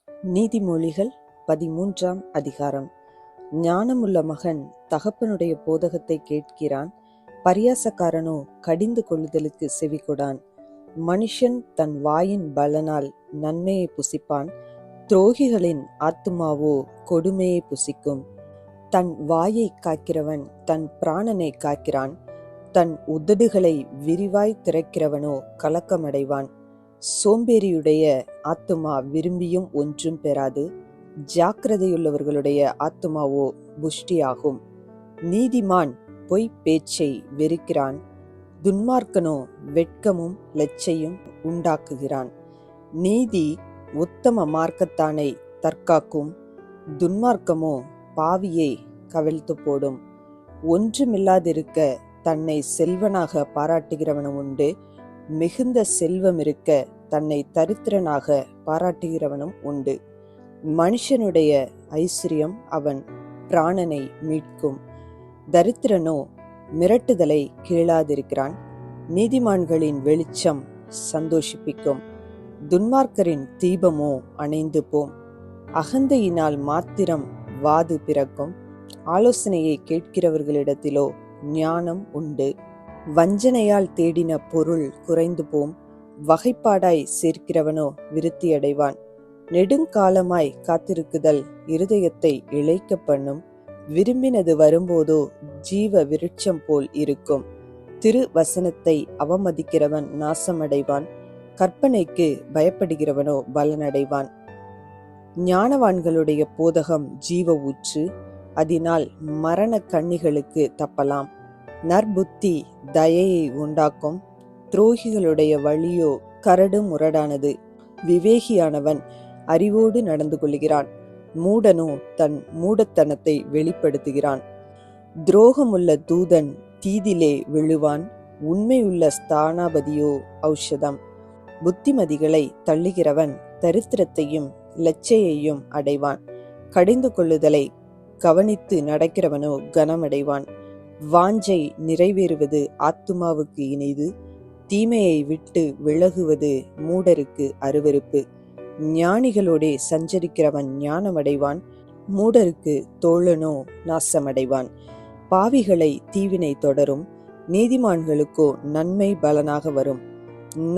நீதிமொழிகள் 13ஆம் அதிகாரம். ஞானமுள்ள மகன் தகப்பனுடைய போதகத்தை கேட்கிறான், பரியாசக்காரனோ கடிந்து கொள்ளுதலுக்கு செவிகொடான். மனுஷன் தன் வாயின் பலனால் நன்மையை புசிப்பான், துரோகிகளின் ஆத்துமாவோ கொடுமையை புசிக்கும். தன் வாயை காக்கிறவன் தன் பிராணனை காக்கிறான், தன் உதடுகளை விரிவாய் திறக்கிறவனோ கலக்கமடைவான். சோம்பேறியுடைய ஆத்துமா விரும்பியும் ஒன்றும் பெறாது, ஜாக்கிரதையுள்ளவர்களுடைய ஆத்துமாவோ புஷ்டியாகும். நீதிமான் பொய் பேச்சை வெறுக்கிறான், துன்மார்க்கனோ வெட்கமும் லெச்சையும் உண்டாக்குகிறான். நீதி உத்தம மார்க்கத்தானை தற்காக்கும், துன்மார்க்கமோ பாவியை கவிழ்த்து போடும். ஒன்றுமில்லாதிருக்க தன்னை செல்வனாக பாராட்டுகிறவனும் உண்டு, மிகுந்த செல்வம் இருக்க தன்னை தரித்திரனாக பாராட்டுகிறவனும் உண்டு. மனுஷனுடைய ஐஸ்வர்யம் அவன் பிராணனை மீட்கும், தரித்திரனோ மிரட்டுதலை கேளாதிருக்கிறான். நீதிமான்களின் வெளிச்சம் சந்தோஷிப்பிக்கும், துன்மார்க்கரின் தீபமோ அணைந்து போம். அகந்தையினால் மாத்திரம் வாது பிறக்கும், ஆலோசனையை கேட்கிறவர்களிடத்திலோ ஞானம் உண்டு. வஞ்சனையால் தேடின பொருள் குறைந்து போம், வகைப்பாடாய் சேர்க்கிறவனோ விருத்தியடைவான். நெடுங்காலமாய் காத்திருக்குதல் இருதயத்தை இளைக்க பண்ணும், விரும்பினது வரும்போதோ ஜீவ விருட்சம் போல் இருக்கும். திரு வசனத்தை அவமதிக்கிறவன் நாசமடைவான், கற்பனைக்கு பயப்படுகிறவனோ பலனடைவான். ஞானவான்களுடைய போதகம் ஜீவ ஊற்று, அதனால் மரண கண்ணிகளுக்கு தப்பலாம். நற்புத்தி தயையை உண்டாக்கும், துரோகிகளுடைய வழியோ கரடு முரடானது. விவேகியானவன் அறிவோடு நடந்து கொள்கிறான், மூடனோ தன் மூடத்தனத்தை வெளிப்படுத்துகிறான். துரோகமுள்ள தூதன் தீதிலே விழுவான், உண்மையுள்ள ஸ்தானாபதியோ ஔஷதம். புத்திமதிகளை தள்ளுகிறவன் தரித்திரத்தையும் லச்சையையும் அடைவான், கடிந்து கொள்ளுதலை கவனித்து நடக்கிறவனோ கனமடைவான். வாஞ்சை நிறைவேறுவது ஆத்துமாவுக்கு இனிது, தீமையை விட்டு விலகுவது மூடருக்கு அருவருப்பு. ஞானிகளோடே சஞ்சரிக்கிறவன் ஞானமடைவான், மூடருக்கு தோழனோ நாசமடைவான். பாவிகளை தீவினை தொடரும், நீதிமான்களுக்கோ நன்மை பலனாக வரும்.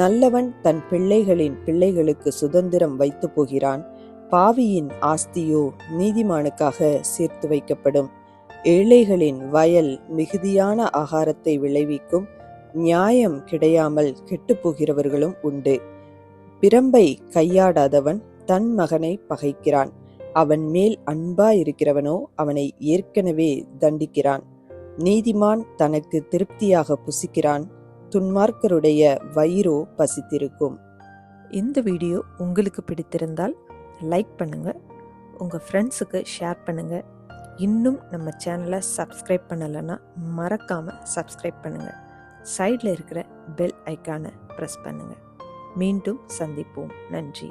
நல்லவன் தன் பிள்ளைகளின் பிள்ளைகளுக்கு சுதந்திரம் வைத்து போகிறான், பாவியின் ஆஸ்தியோ நீதிமானுக்காக சேர்த்து வைக்கப்படும். ஏழைகளின் வயல் மிகுதியான ஆகாரத்தை விளைவிக்கும், நியாயம் கிடையாமல் கெட்டுப்போகிறவர்களும் உண்டு. பிரம்பை கையாடாதவன் தன் மகனை பகைக்கிறான், அவன் மேல் அன்பாயிருக்கிறவனோ அவனை ஏற்கனவே தண்டிக்கிறான். நீதிமான் தனக்கு திருப்தியாக புசிக்கிறான், துன்மார்க்கருடைய வயிறோ பசித்திருக்கும். இந்த வீடியோ உங்களுக்கு பிடித்திருந்தால் லைக் பண்ணுங்க, உங்க ஃப்ரெண்ட்ஸுக்கு ஷேர் பண்ணுங்க. இன்னும் நம்ம சேனலை சப்ஸ்கிரைப் பண்ணலைன்னா மறக்காமல் சப்ஸ்கிரைப் பண்ணுங்கள். சைடில் இருக்கிற பெல் ஐக்கானை ப்ரெஸ் பண்ணுங்கள். மீண்டும் சந்திப்போம். நன்றி.